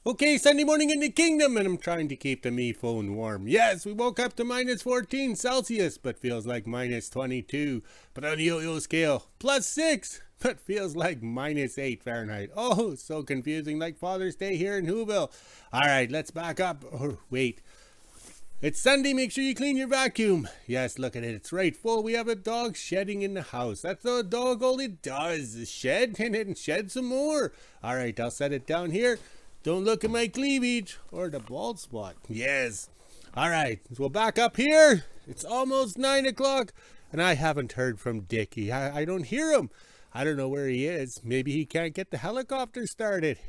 Okay, Sunday morning in the kingdom, and I'm trying to keep the me phone warm. Yes, we woke up to minus 14 Celsius, but feels like minus 22. But on the yo-yo scale, plus 6, but feels like minus 8 Fahrenheit. Oh, so confusing, like Father's Day here in WHO-ville. All right, let's back up. Oh, wait. It's Sunday, make sure you clean your vacuum. Yes, look at it, it's right full. We have a dog shedding in the house. That's what a dog only does, is shed and then shed some more. All right, I'll set it down here. Don't look at my cleavage or the bald spot. Yes. All right, so we'll back up here. It's almost 9 o'clock, and I haven't heard from Dickie. I don't hear him. I don't know where he is. Maybe he can't get the helicopter started.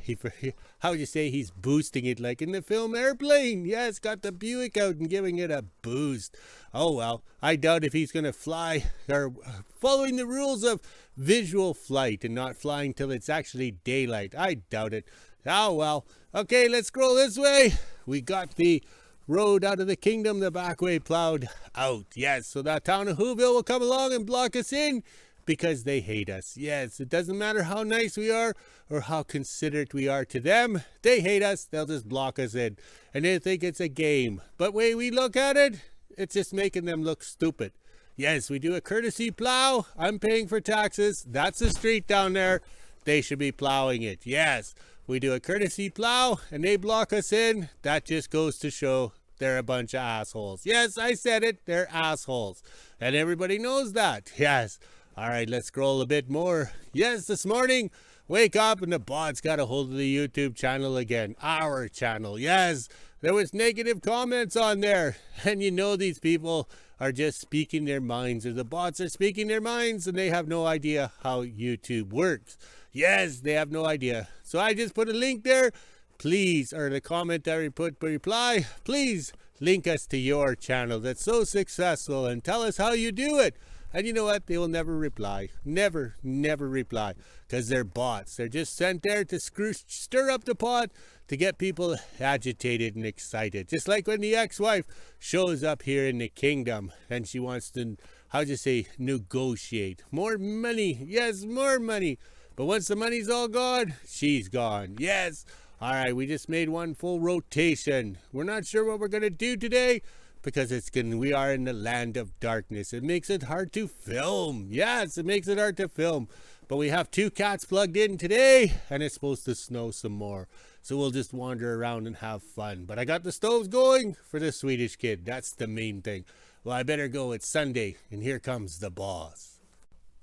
How would you say he's boosting it like in the film Airplane? Yes, got the Buick out and giving it a boost. Oh, well, I doubt if he's going to fly or following the rules of visual flight and not flying till it's actually daylight. I doubt it. Oh, well. Okay, let's scroll this way. We got the road out of the kingdom, the back way plowed out. Yes, so that town of WHO-ville will come along and block us in because they hate us. Yes, it doesn't matter how nice we are or how considerate we are to them. They hate us. They'll just block us in. And they think it's a game. But way we look at it, it's just making them look stupid. Yes, we do a courtesy plow. I'm paying for taxes. That's the street down there. They should be plowing it. Yes. We do a courtesy plow and they block us in. That just goes to show they're a bunch of assholes. Yes, I said it. They're assholes. And everybody knows that. Yes. All right, let's scroll a bit more. Yes, this morning, wake up and the bots got a hold of the YouTube channel again. Our channel. Yes, there was negative comments on there. And you know these people are just speaking their minds, or the bots are speaking their minds, and they have no idea how YouTube works. Yes, they have no idea. So I just put a link there. Please, or the commentary put reply, please link us to your channel that's so successful and tell us how you do it. And you know what? They will never reply. Never reply. Because they're bots. They're just sent there to stir up the pot to get people agitated and excited. Just like when the ex-wife shows up here in the kingdom and she wants to, how'd you say, negotiate. More money. Yes, more money. But once the money's all gone, she's gone. Yes. All right, we just made one full rotation. We're not sure what we're going to do today because we are in the land of darkness. It makes it hard to film. Yes, it makes it hard to film. But we have 2 cats plugged in today, and it's supposed to snow some more. So we'll just wander around and have fun. But I got the stoves going for the Swedish kid. That's the main thing. Well, I better go. It's Sunday, and here comes the boss.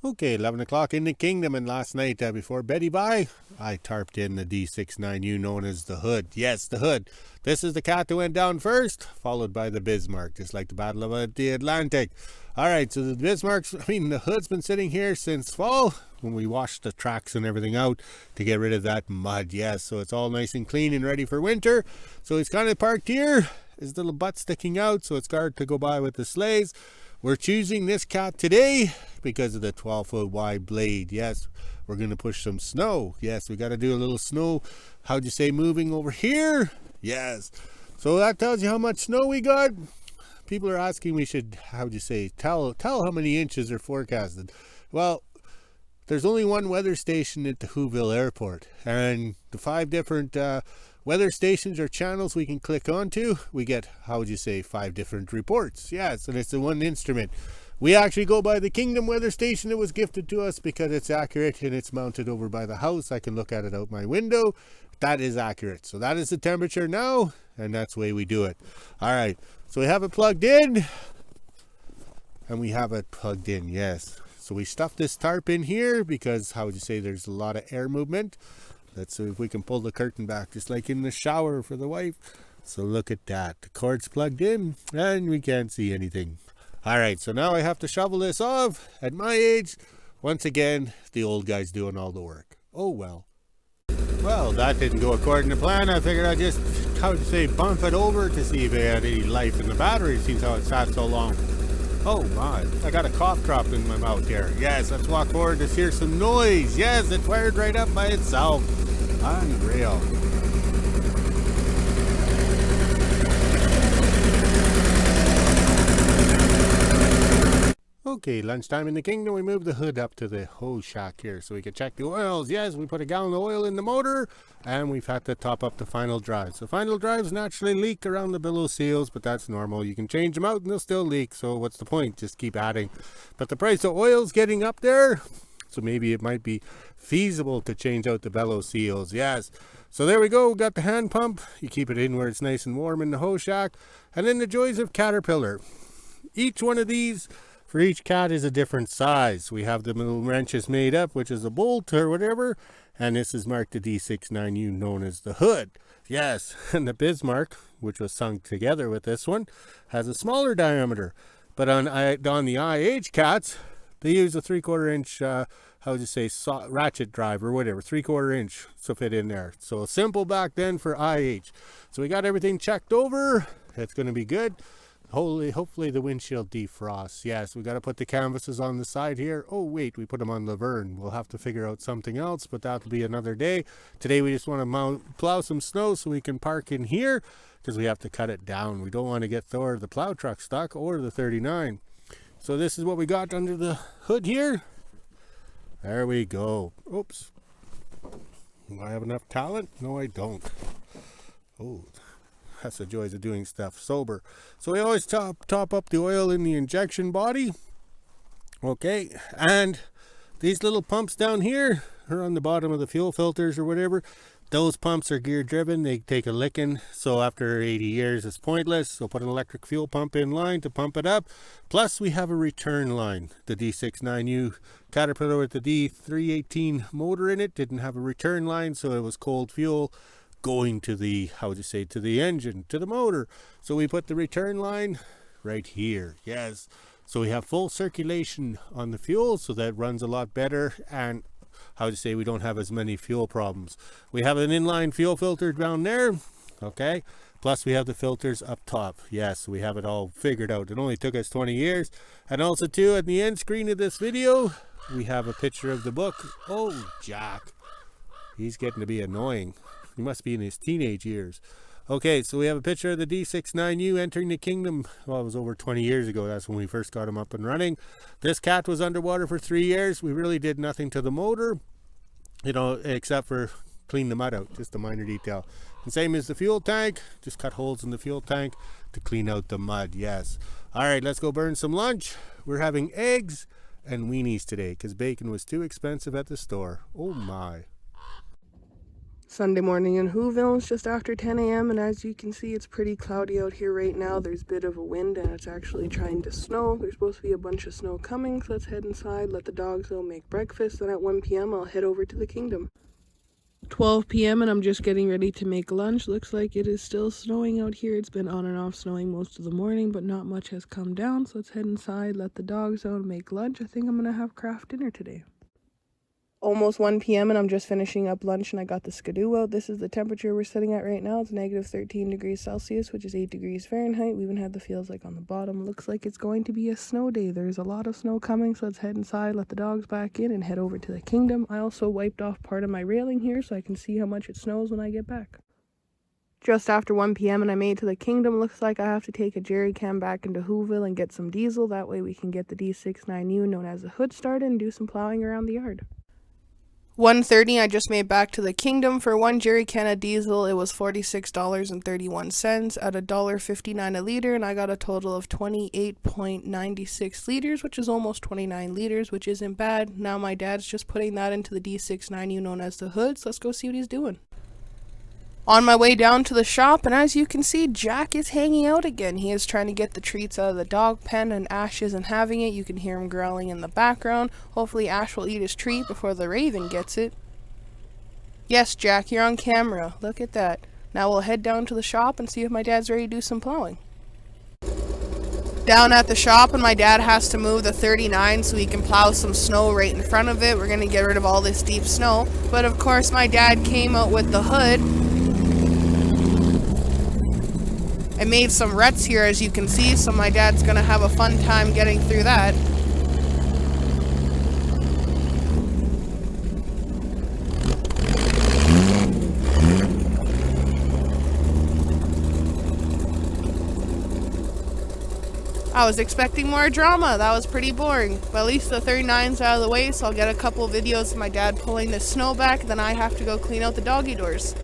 Okay, 11 o'clock in the kingdom, and last night before Betty bye, I tarped in the D69U known as the Hood. Yes, the Hood. This is the cat that went down first, followed by the Bismark, just like the Battle of the Atlantic. All right, so the the Hood's been sitting here since fall when we washed the tracks and everything out to get rid of that mud. Yes, so it's all nice and clean and ready for winter. So he's kind of parked here, his little butt sticking out, so it's hard to go by with the Sleighs. We're choosing this cat today because of the 12-foot wide blade. Yes, we're going to push some snow. Yes, we got to do a little snow, how'd you say, moving over here? Yes. So that tells you how much snow we got. People are asking we should, how'd you say, tell how many inches are forecasted. Well, there's only one weather station at the WHO-ville airport. And the 5 different weather stations or channels we can click onto, we get, how would you say, 5 different reports. Yes, and it's the one instrument. We actually go by the Kingdom weather station that was gifted to us because it's accurate and it's mounted over by the house. I can look at it out my window. That is accurate. So that is the temperature now, and that's the way we do it. All right, so we have it plugged in, and we have it plugged in, yes. So we stuffed this tarp in here because, how would you say, there's a lot of air movement. Let's see if we can pull the curtain back, just like in the shower for the wife. So look at that. The cord's plugged in, and we can't see anything. All right, so now I have to shovel this off. At my age, once again, the old guy's doing all the work. Oh, well. Well, that didn't go according to plan. I figured I'd just, how would you say, bump it over to see if it had any life in the battery, since how it sat so long. Oh my, I got a cough drop in my mouth here. Yes, let's walk forward to hear some noise. Yes, it fired right up by itself. Unreal. Okay, lunchtime in the kingdom. We moved the hood up to the hose shack here so we could check the oils. Yes, we put a gallon of oil in the motor and we've had to top up the final drives. So final drives naturally leak around the billow seals, but that's normal. You can change them out and they'll still leak. So what's the point? Just keep adding. But the price of oil's getting up there. So maybe it might be feasible to change out the bellow seals. Yes. So there we go. We got the hand pump. You keep it in where it's nice and warm in the hose shack. And then the joys of Caterpillar. Each one of these, for each cat, is a different size. We have the little wrenches made up, which is a bolt or whatever, and this is marked the D69U, known as the hood. Yes, and the Bismark, which was sunk together with this one, has a smaller diameter. But on the IH cats, they use a 3/4 inch, ratchet drive or whatever, 3/4 inch to fit in there. So simple back then for IH. So we got everything checked over. It's going to be good. Hopefully the windshield defrosts. Yes, we got to put the canvases on the side here. Oh wait, we put them on Laverne. We'll have to figure out something else, but that'll be another day. Today we just want to plow some snow so we can park in here because we have to cut it down. We don't want to get Thor the plow truck stuck or the 39. So this is what we got under the hood here. There we go. Oops. Do I have enough talent? No, I don't. Oh, that's the joys of doing stuff sober. So we always top up the oil in the injection body. Okay, and these little pumps down here are on the bottom of the fuel filters or whatever. Those pumps are gear driven. They take a licking, so after 80 years it's pointless. So put an electric fuel pump in line to pump it up. Plus we have a return line. The D69U Caterpillar with the D318 motor in it didn't have a return line, so it was cold fuel going to the, to the engine, to the motor. So we put the return line right here. Yes. So we have full circulation on the fuel, so that runs a lot better, and we don't have as many fuel problems. We have an inline fuel filter down there. Okay. Plus we have the filters up top. Yes, we have it all figured out. It only took us 20 years. And also too, at the end screen of this video, we have a picture of the book. Oh, Jack. He's getting to be annoying. He must be in his teenage years. Okay, so we have a picture of the D69U entering the kingdom. Well, it was over 20 years ago. That's when we first got him up and running. This cat was underwater for 3 years. We really did nothing to the motor, except for clean the mud out. Just a minor detail. And same as the fuel tank. Just cut holes in the fuel tank to clean out the mud. Yes. All right, let's go burn some lunch. We're having eggs and weenies today because bacon was too expensive at the store. Oh, my. Sunday morning in WHO-ville. It's just after 10 a.m. and as you can see, it's pretty cloudy out here right now. There's a bit of a wind and it's actually trying to snow. There's supposed to be a bunch of snow coming, so let's head inside, let the dogs go make breakfast, then at 1 p.m. I'll head over to the kingdom. 12 p.m. and I'm just getting ready to make lunch. Looks like it is still snowing out here. It's been on and off snowing most of the morning, but not much has come down, so let's head inside, let the dogs out, and make lunch. I think I'm gonna have craft dinner today. Almost 1 p.m. and I'm just finishing up lunch and I got the skidoo out. This is the temperature we're sitting at right now. It's negative 13 degrees Celsius, which is 8 degrees Fahrenheit. We even had the feels like on the bottom. Looks like it's going to be a snow day. There's a lot of snow coming, so let's head inside, let the dogs back in, and head over to the kingdom. I also wiped off part of my railing here so I can see how much it snows when I get back. Just after 1 p.m. and I made it to the kingdom. Looks like I have to take a jerry can back into WHO-ville and get some diesel. That way we can get the D69U, known as the hood, started and do some plowing around the yard. 1:30, I just made back to the kingdom. For 1 jerry can of diesel, it was $46.31 at $1.59 a liter, and I got a total of 28.96 liters, which is almost 29 liters, which isn't bad. Now my dad's just putting that into the D69U, known as the hood, so let's go see what he's doing. On my way down to the shop, and as you can see, Jack is hanging out again. He is trying to get the treats out of the dog pen, and Ash isn't having it. You can hear him growling in the background. Hopefully Ash will eat his treat before the raven gets it. Yes, Jack, you're on camera. Look at that. Now we'll head down to the shop and see if my dad's ready to do some plowing. Down at the shop, and my dad has to move the 39 so he can plow some snow right in front of it. We're going to get rid of all this deep snow. But of course my dad came out with the hood. I made some ruts here, as you can see, so my dad's gonna have a fun time getting through that. I was expecting more drama. That was pretty boring. But at least the 39's out of the way, so I'll get a couple videos of my dad pulling the snow back. Then I have to go clean out the doggy doors.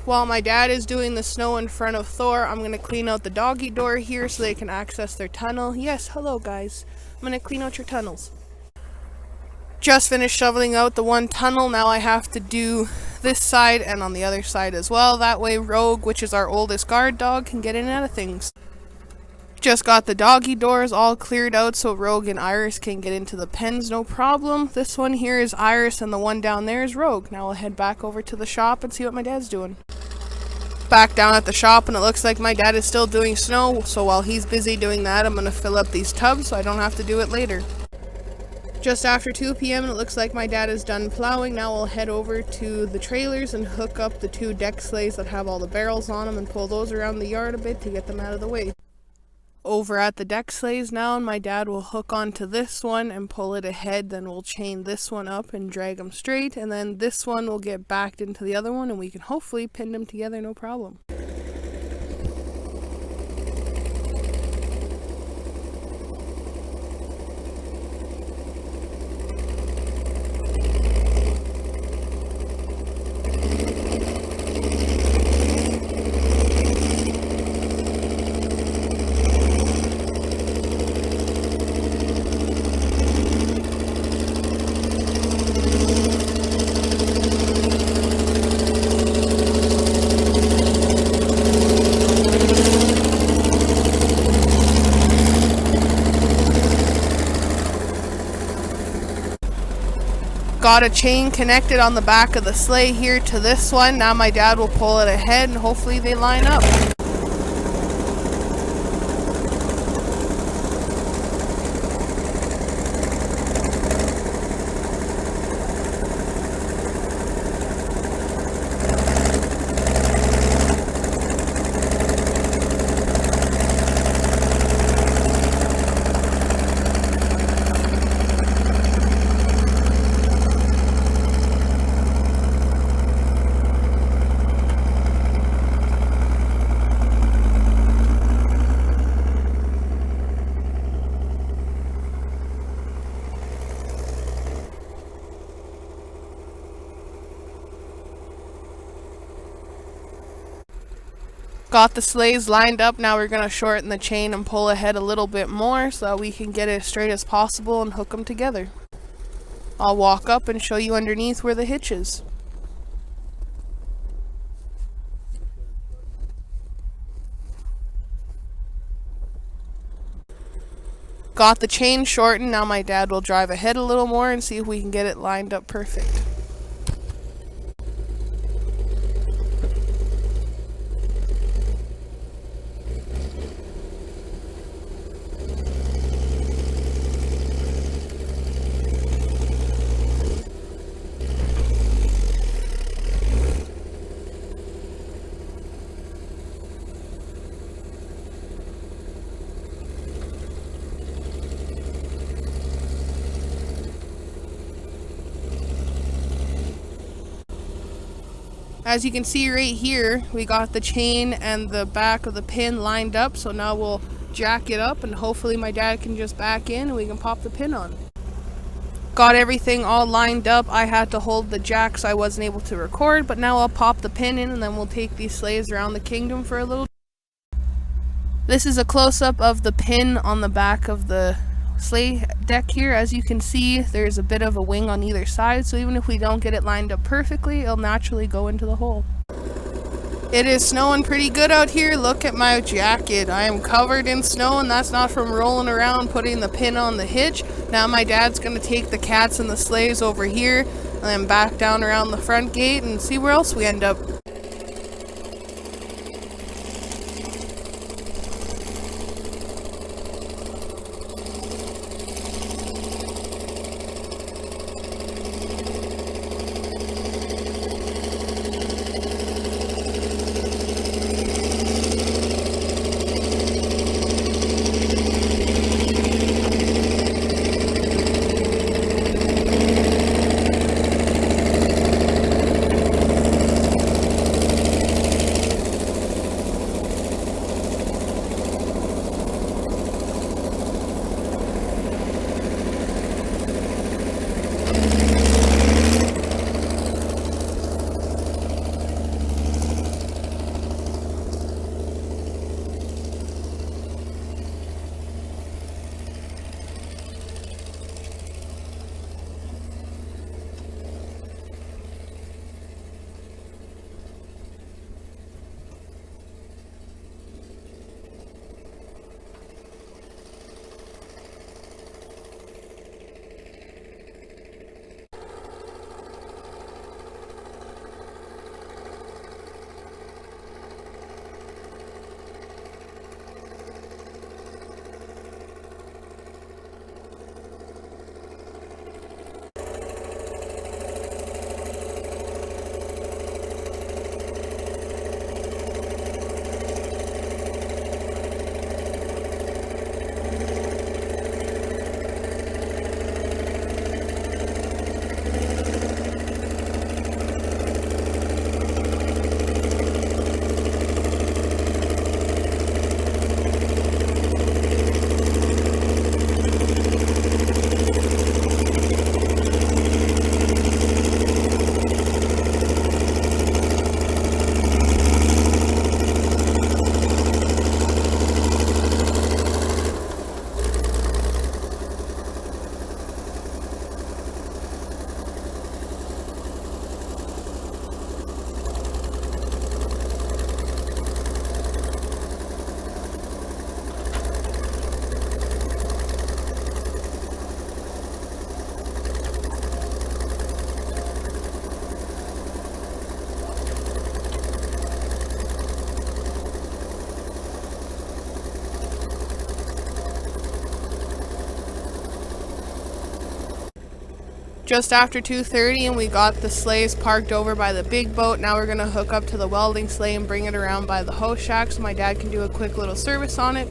While my dad is doing the snow in front of Thor, I'm going to clean out the doggy door here so they can access their tunnel. Yes, hello guys. I'm going to clean out your tunnels. Just finished shoveling out the one tunnel. Now I have to do this side and on the other side as well. That way Rogue, which is our oldest guard dog, can get in and out of things. Just got the doggy doors all cleared out so Rogue and Iris can get into the pens, no problem. This one here is Iris and the one down there is Rogue. Now I'll head back over to the shop and see what my dad's doing. Back down at the shop, and it looks like my dad is still doing snow, so while he's busy doing that, I'm going to fill up these tubs so I don't have to do it later. Just after 2 p.m. and it looks like my dad is done plowing. Now we'll head over to the trailers and hook up the 2 deck sleighs that have all the barrels on them and pull those around the yard a bit to get them out of the way. Over at the deck sleighs now, and my dad will hook onto this one and pull it ahead, then we'll chain this one up and drag them straight, and then this one will get backed into the other one and we can hopefully pin them together no problem. Got a chain connected on the back of the sleigh here to this one. Now my dad will pull it ahead and hopefully they line up. Got the sleighs lined up. Now we're going to shorten the chain and pull ahead a little bit more so that we can get it as straight as possible and hook them together. I'll walk up and show you underneath where the hitch is. Got the chain shortened. Now my dad will drive ahead a little more and see if we can get it lined up perfect. As you can see right here, we got the chain and the back of the pin lined up, so now we'll jack it up, and hopefully my dad can just back in and we can pop the pin on. Got everything all lined up. I had to hold the jack so I wasn't able to record, but now I'll pop the pin in and then we'll take these sleighs around the kingdom for a little. This is a close-up of the pin on the back of the sleigh deck here. As you can see, there's a bit of a wing on either side, so even if we don't get it lined up perfectly, it'll naturally go into the hole. It is snowing pretty good out here. Look at my jacket. I am covered in snow, and that's not from rolling around putting the pin on the hitch. Now my dad's going to take the cats and the sleighs over here and then back down around the front gate and see where else we end up. Just after 2:30 and we got the sleighs parked over by the big boat. Now we're going to hook up to the welding sleigh and bring it around by the host shack so my dad can do a quick little service on it.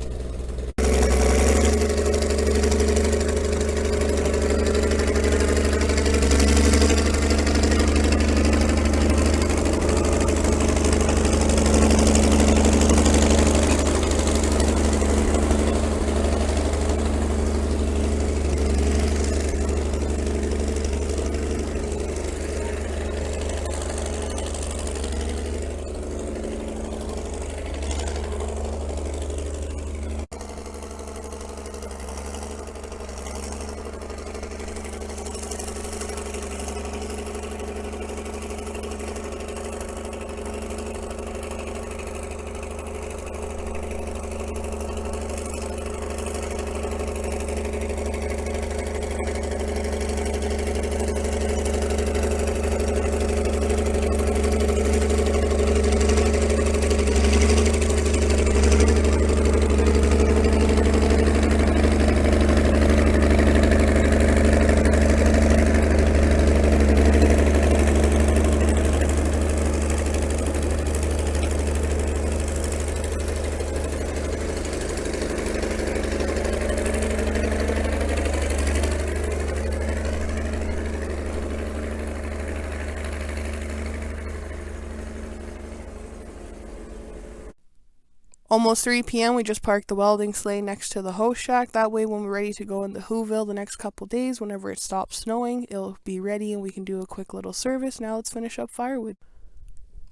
Almost 3 p.m. we just parked the welding sleigh next to the host shack. That way when we're ready to go into WHO-ville the next couple days, whenever it stops snowing, it'll be ready and we can do a quick little service. Now let's finish up firewood.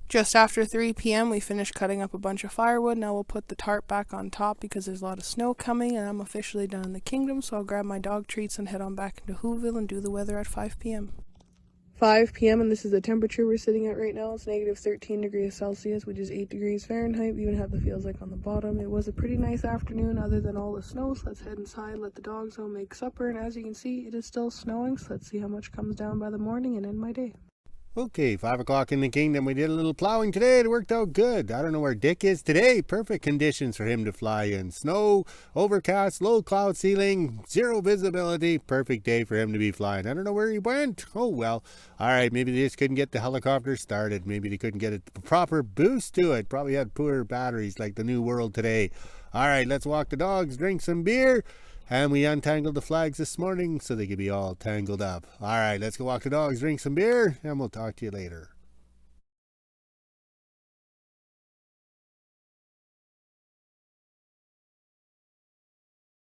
Just after 3 p.m. we finished cutting up a bunch of firewood. Now we'll put the tarp back on top because there's a lot of snow coming and I'm officially done in the kingdom, so I'll grab my dog treats and head on back into WHO-ville and do the weather at 5 p.m. 5 p.m. and this is the temperature we're sitting at right now. It's negative 13 degrees Celsius, which is 8 degrees Fahrenheit. We even have the feels like on the bottom. It was a pretty nice afternoon other than all the snow, so let's head inside, let the dogs go make supper, and as you can see, it is still snowing, so let's see how much comes down by the morning and end my day. Okay, 5 o'clock in the kingdom. We did a little plowing today. It worked out good. I don't know where Dick is today. Perfect conditions for him to fly in. Snow, overcast, low cloud ceiling, zero visibility. Perfect day for him to be flying. I don't know where he went. Oh, well. All right, maybe they just couldn't get the helicopter started. Maybe they couldn't get a proper boost to it. Probably had poor batteries like the new world today. All right, let's walk the dogs, drink some beer. And we untangled the flags this morning so they could be all tangled up. All right, let's go walk the dogs, drink some beer, and we'll talk to you later.